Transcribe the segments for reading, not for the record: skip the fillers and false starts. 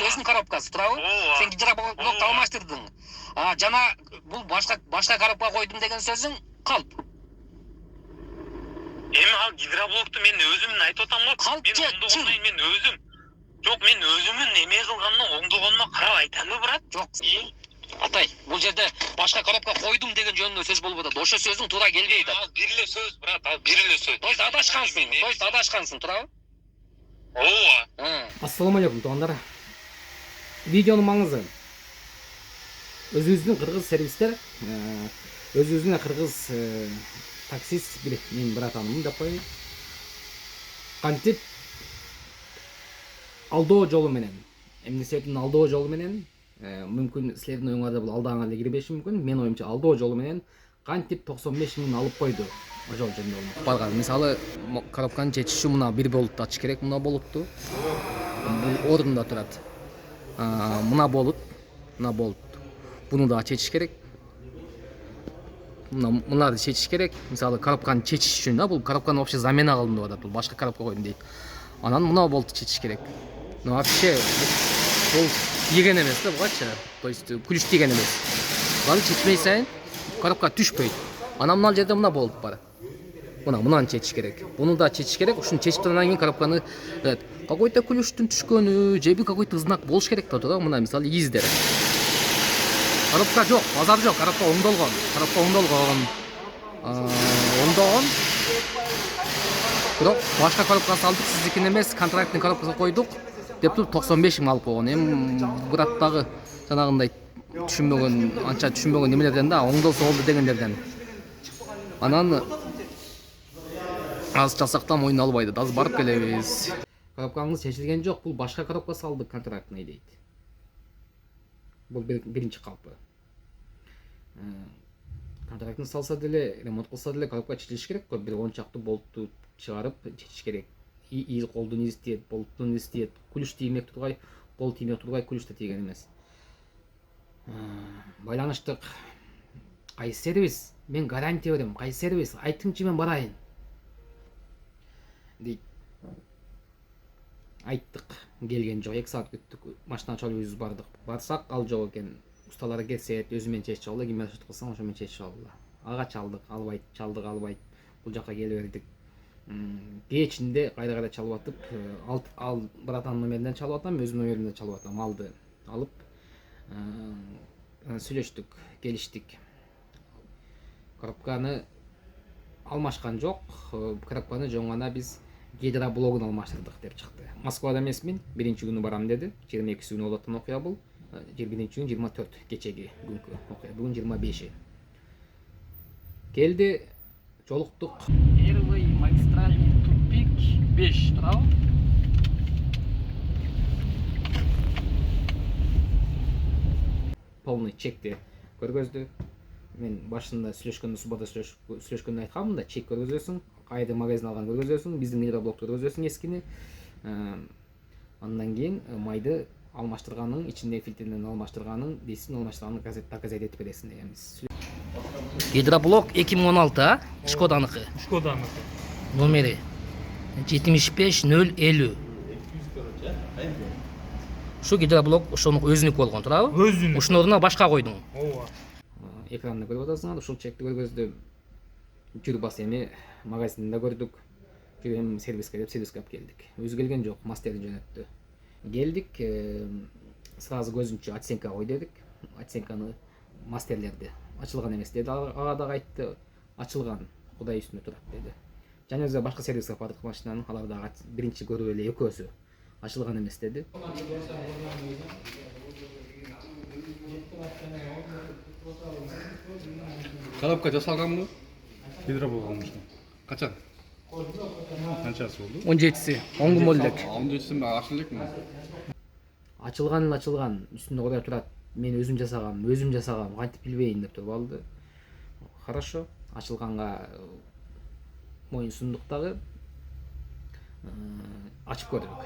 өзүнүн коробкасы, туурабы? Сен гидроблокты алмаштырдың. Жана бул башка коробка койдум деген сөзүң калп. Эми ал гидроблокту мен өзүмдүн айтып атам го. Мен оңдогондон мен өзүм. Жок, мен өзүмдүн эме кылганына оңдогонума карап айтамбы, брат? Жок. Атай, бул жерде башка коробка койдум деген жөнүндө сөз болуп атат. Ошо сөзүң туура келбей атат. Ал бир эле сөз, брат, ал бир эле сөз. То есть адашкансың, туурабы? Ооба. Ассаламу алейкум туугандар. Видеонун маңызы өзүбүздүн кыргыз сервистер, өзүбүздүн кыргыз таксист бир менин братаным деп коеюн. Кантип алдоо жолу менен, эмне себептен алдоо жолу менен, мүмкүн силердин оюңарда бул алдаган эле кирбеши мүмкүн. Мен оюмча алдоо жолу менен кантип 95 миң алып койду. Ошол жөнүндө болмок. Барган мисалы коробканы чечиши мына бир болутту ачыш керек, мына болутту. Бул ордунда турат. Мына болут. Буну да чечиш керек. Мынарды чечиш керек. Мисалы коробканы чечиш үчүн да, бул коробканы вообще замена кылдым деп атат. Бул башка коробка койдум дейт. Анан мына болутту чечиш керек. Но вообще бул тийген эмес да бугачы. То есть ключ тийген эмес. Аны чечмей сайын коробка түшпөйт. Анан мына жерде мына болут бар. Мынаны чечиш керек. Буну да чечиш керек. Ушуну чечип андан кийин коробканы какой-то ключтун түшкөнү, же какой-то знак болуш керек да, туура. Мына мисалы издер. Коробка жок, базар жок, коробка оңдолгон. Оңдогон. Бирок башка коробка салдык, сиздикин эмес, контракттын коробкасын койдук деп туруп 95 миң алып койгон. Эми браттагы жанагындай анча түшүнбөгөн немелерден да, оңдолсо болду дегендерден. Анан аз чалсактан мойнун албайды, аз барып келебиз. Коробкаңыз чечилген жок, бул башка коробка салдык контрактный дейт. Бул биринчи калпы. Контрактны салса деле, ремонт кылса деле коробка чечилиш керек. Бир 10 чакты болтту чыгарып чечиш керек. Колдун изи тиет, болттун изи тиет, ключ тиймек тургай, кол тиймек тургай, ключ да тийген эмес. Байланыштык. Кайсы сервис? Мен гарантия берем. Кайсы сервис? Айтыңчы, мен барайын. Дейт. Айттык, келген жок. 2 саат күттүк. Машина чалып өзүбүз бардык. Барсак, ал жок экен. Усталар келсе, өзү менен чечип алды. Ким машина кылсаң, ошо менен чечип алды. Ага чалдык, албайт, албайт. Бул жака келип бердик. Кечинде кайра чалып атып, ал братанын номеринен чалып атам, өзүмдүн номеримден чалып атам. Алды, алып сүйлөштүк, келиштик. Коробканы алмашкан жок. Коробканы жоңгана биз гидроблогун алмаштырдык деп чыкты. Москвада эмесмин, биринчи күнү барам деди. 22 күнү болот окуя бул. 21 күн 24 кечеги күнкү окуя. Бүгүн 25. Келди, жолуктук. Первый магистральный тупик 5, туурабы? Полный чекти көргөздү. Мен башында сүйлөшкөндө, суббота сүйлөшкөндө айтканмын да, чек көргөзөсүң, кайда магазин алган көргөзөсүң, биздин гидроблокту көргөзөсүң эскини. Андан кийин майды алмаштырганың, ичиндеги фильтрден алмаштырганың, дисин алмаштырганың доказать этип бересиң дегенбиз. Гидроблок 2016, Шкоданыкы. Номери 75050. Ушу гидроблок ошонун өзүнүкү болгон, туурабы? Өзүнүкү. Ушунун ордуна башка койдуң. Ооба. Экранда көрүп атасыңар, ушул чекти көргөздү. Жүрбас эми магазиндә көрдүк. Жүрөм сервиске деп сервиске алып келдик. Өзү келген жок, мастерин жөнөттү. Келдик, сразу көзүнчө оценка кой дедик. Оценканы мастерлерди. Ачылган эмес деди. Ага да айтты, ачылган, Кудай үстүнө турат деди. Жана өзү башка сервиске бардык машинанын, алар да биринчи көрүп эле экөөсү ачылган эмес деди. Коробка жасалганбы? Гидроблок алмаштым. Качан? Канчасы болду? 17-си, 10 күн болду элек. 17-син ачылды элекми? Ачылган, үстүндө Кудай турат. Мен өзүм жасагам, кантип билбейин деп туруп алды. Хорошо, ачылганга моюн сундук дагы ачып көрдүк.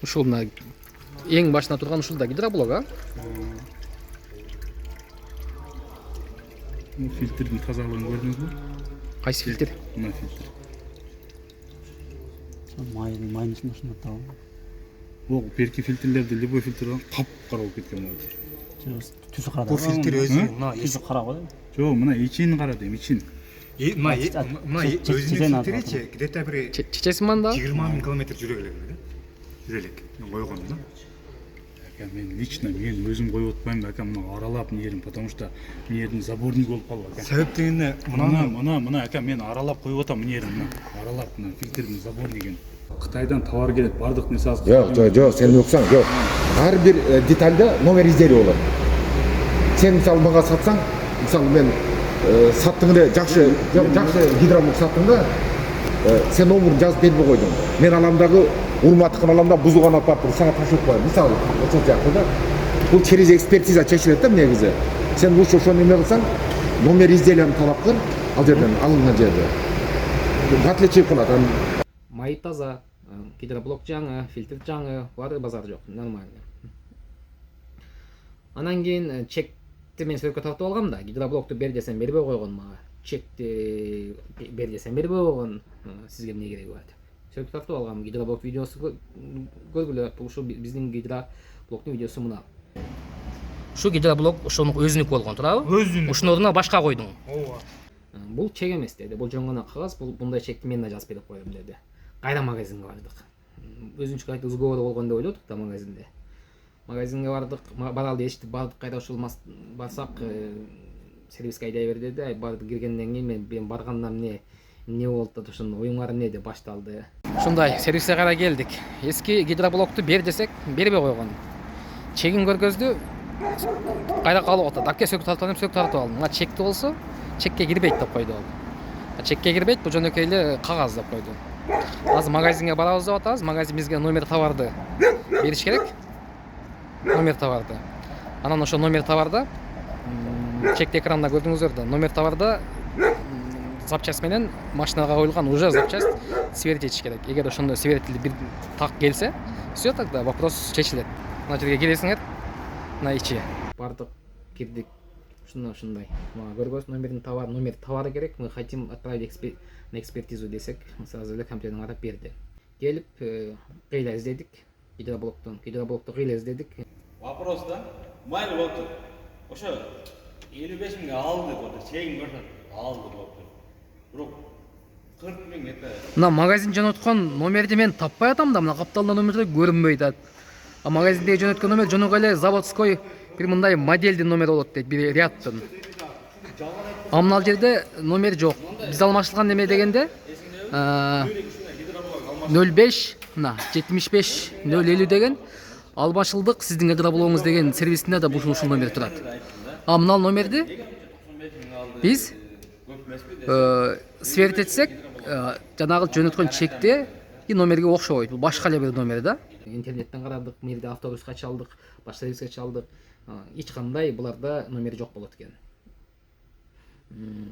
Ушул мына эң башына турган ушул да гидроблок, а? Bu filtrenin тазалыгын көрдүңүзбү? Кайсы фильтр? Мына фильтр. Майнусун ушунда табам. Бул берки фильтрлерде любой фильтрден кап-кара болуп кеткен болот. Түсү кара. Bu filtre özü mına Түсү кара го. Жок, мына ичин кара дейм, ичин. mına özünün Çiçeğin filtreci где-то bir чечесиң мында? 20.000 kilometre жүрелек да. Жүрелек. Койгон да. Мен лично мен өзүм коюп атпайм да, мына аралап нерим, потому что мен жердин заборник болуп калып ака. Себеп дегенде Мына ака мен аралап коюп атам нерим, мына аралап мына фильтрдин заборнигин. Кытайдан товар келет, бардык нерсе азыр. Жоқ, сен оқысаң, жоқ. Әрбір детальда номер изделиyor болады. Сен мысалы мага сатсаң, мысалы мен саттыңда жақсы гидромок саттыңда, сен номерін жазып бермей қойдың. Мен аламдағы урматтықын аламда бұзылған апарып саған ташып қоямын. Мысалы, осы сияқты да. Бұл через экспертиза шешіледі да негізі. Сен лучше ошоны неме қылсаң, номер изделияны талап қыр, ал жерден алынған жерде. В отличие қылады. Май таза, гидроблок жаңы, фильтр жаңы, бары базар жоқ, нормально. Анан кийин чекти мен сөйкө тартып алгам да, гидроблокту бер десем бербей койгон мага. Чекти бер десем бербей койгон, сизге эмне кереги бар деп. Сөйкө тартып алгам, гидроблок видеосу көргүлө, ушу биздин гидроблоктун видеосу мына. Ушу гидроблок ошонун өзүнүкү болгон, туурабы? Өзүнүкү. Ушунун ордуна башка койдуң. Ооба. Бул чек эмес деди. Бул жөн гана кагаз, мындай чекти мен да жазып берип коем деди. Кайра магазинге бардык. Өзүнчө кайта сговор болгон деп ойлодук да магазинде. Магазинге бардык, баралды эчтип бардык, кайда ушул барсак сервиске айдай бер деди. Бардык киргенден кийин мен баргандан эмне болду да ушунун оюңар эмне деп башталды. Ушундай сервиске кайра келдик. Эски гидроблокту бер десек бербей койгон. Чегин көргөздү кайра калып атат. Аке сөк тартып алдым. Мына чекти болсо чекке кирбейт деп койду ал. Чекке кирбейт, бул жөнөкөй эле кагаз деп койду. Азыр магазинге барабыз деп атабыз. Магазин бизге номер товарды бериш керек. Номер товарды. Анан ошо номер товарда чекти экранда көрдүңүздөр да. Номер товарда запчасть менен машинага коюлган уже запчасть сверить этиш керек. Эгер ошондой сверителди бир так келсе, всё, тогда вопрос чечилет. Мына жерге келесиңер. Мына ичи. Бардык, кирдик. Ушундай. Мага көргөз номер товары керек. Мы хотим отправить на экспертизу десек, сразу эле компьютерден карап берди. Келип, кыйла издедик. Гидроблокту кыйла издедик. Вопрос да? Майли болду. Ошо 55 миңге алды деп атат. Чегин көрсөт, алды деп атат. Бирок 40 миң это. Мына магазин жөнөткөн номерди мен таппай атам да, мына капталда номерде көрүнбөй атат. А магазиндеги жөнөткөн номер жөнөкөй эле заводской бир мындай моделдин номер болот дейт, бир рядтын. А мына жерде номер жок. Биз алмашылган неме дегенде 05 мына 75 050 деген албашылдык сиздин гидроблогуңуз деген сервисинде да ушул номер турат. А мына номерди биз сверить этсек, жанагы жөнөткөн чекте и номерге окшобойт. Бул башка эле бир номер да. Интернеттен карадык, мэрде автобуска чалдык, башка сервиске чалдык. Эч кандай буларда номер жок болот экен.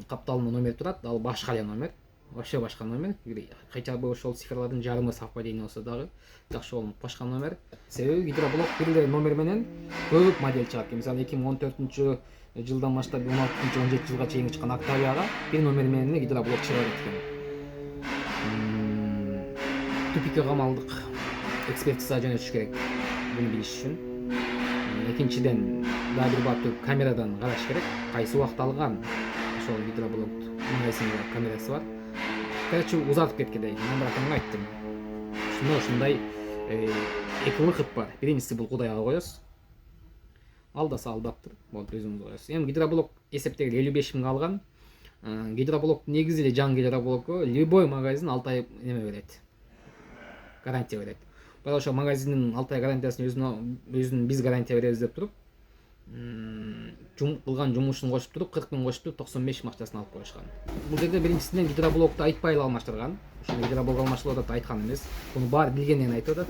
Капталдын номер турат, ал башка эле номер. Вообще башка номер. Хотя бы ошол цифрлардын жарымы совпадение болсо дагы жакшы болуп башка номер. Себеби гидроблок бир эле номер менен көп модель чыгат. Мисалы 2014 жылдан баштап 16-17 жылга чейин чыккан Октавияга бир номер менен гидроблок чыгат экен. Тупикке камалдык. Экспертиза жөнөтүш керек. Буну билиш үчүн. Экинчиден дагы бир баптуу камерадан караш керек. Кайсы убакта алган ошол гидроблок магазинде камерасы бар. Короче, узатып кеткендей. Мен братанга айттым. Ушундай 2 выход бар. Биринчиси бул Кудайга коесуз. Алдаса алдаптыр. Болду, өзүңүз коесуз. Эми гидроблок эсептеги 55 миң алган. Гидроблок негизи эле жаңы гидроблокко любой магазин 6 ай неме берет. Гарантия берет. Бирок ошо магазиндин 6 ай гарантиясын өзүнүн биз гарантия беребиз деп туруп, кылган жумушун кошуп туруп 40 миң кошуп туруп 95 миң акчасын алып коюшкан. Бул жерде биринчисинен гидроблокту айтпай эле алмаштырган. Ошо гидроблок алмаштырып атат, айткан эмес. Буну баары билгенден айтып атат.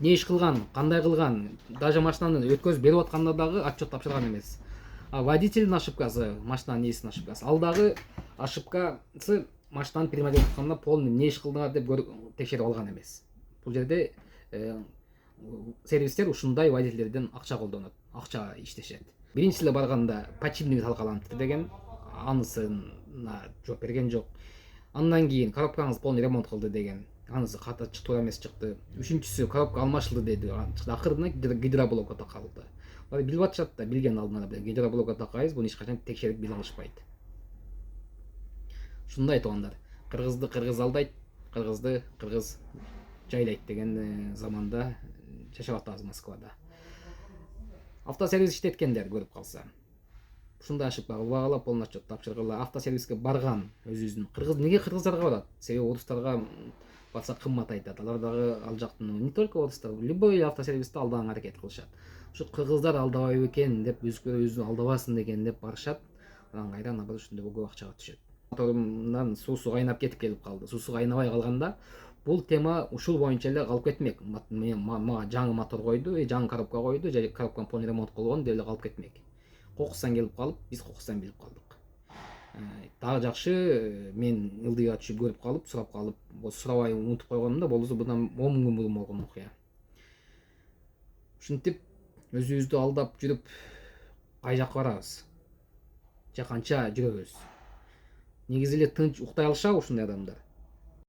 Не иш кылган, кандай кылган, даже машинаны өткөзүп берип атканда дагы отчет тапшырган эмес. А водительдин ошибкасы, машинанын ээсинин ошибкасы. Ал дагы ошибкасы машинаны перемодели атканда полный не иш кылдыңар деп текшерип алган эмес. Бул жерде сервистер ушундай водительдерден акча колдонот, акча иштешет. Биринчи эле барганда почивный талкаланыптыр деген, анысына жооп берген жок. Андан кийин коробкаңыз полный ремонт кылды деген, анысы ката туура эмес чыкты. Үчүнчүсү коробка алмашылды деди. Акырында гидроблокко такалды. Алар билип атышат да, билген алдынан эле гидроблокко такайбыз, буну эч качан текшерип биле алышпайт. Ушундай туугандар. Кыргызды кыргыз алдайт, кыргызды кыргыз жайлайт деген заманда жашап атабыз Москвада. Автосервис иштеткендер көрүп калса. Ушундай ошибка кылбагыла, полный отчет тапшыргыла. Автосервиске барган өзүбүздүн кыргыз, неге кыргыздарга барат? Себеби орустарга барса кымбат айтат. Алар дагы ал жактын не только орустар, любой автосервисти алдаган аракет кылышат. Ушу кыргыздар алдабайбы экен деп, өзүн алдабасын деген деп барышат. Анан кайра набыр ушундай көп акчага түшөт. Моторумдан суусу кайнап кетип калды. Суусу кайнабай калганда бул тема ушул боюнча эле калып кетмек. Мага жаңы мотор койду, жаңы коробка койду, же коробканы полный ремонт кылган деп эле калып кетмек. Кокустан келип калып, биз кокустан билип калдык. Дагы жакшы, мен ылдыйга түшүп көрүп калып, сурап калып, сурабай унутуп койгонумда болсо bundan 10 күн мурун болгон окуя. Ушинтип өзүбүздү алдап жүрүп кай жакка барабыз? Же канча жүрөбүз? Негизи эле тынч уктай алышабы ушундай адамдар?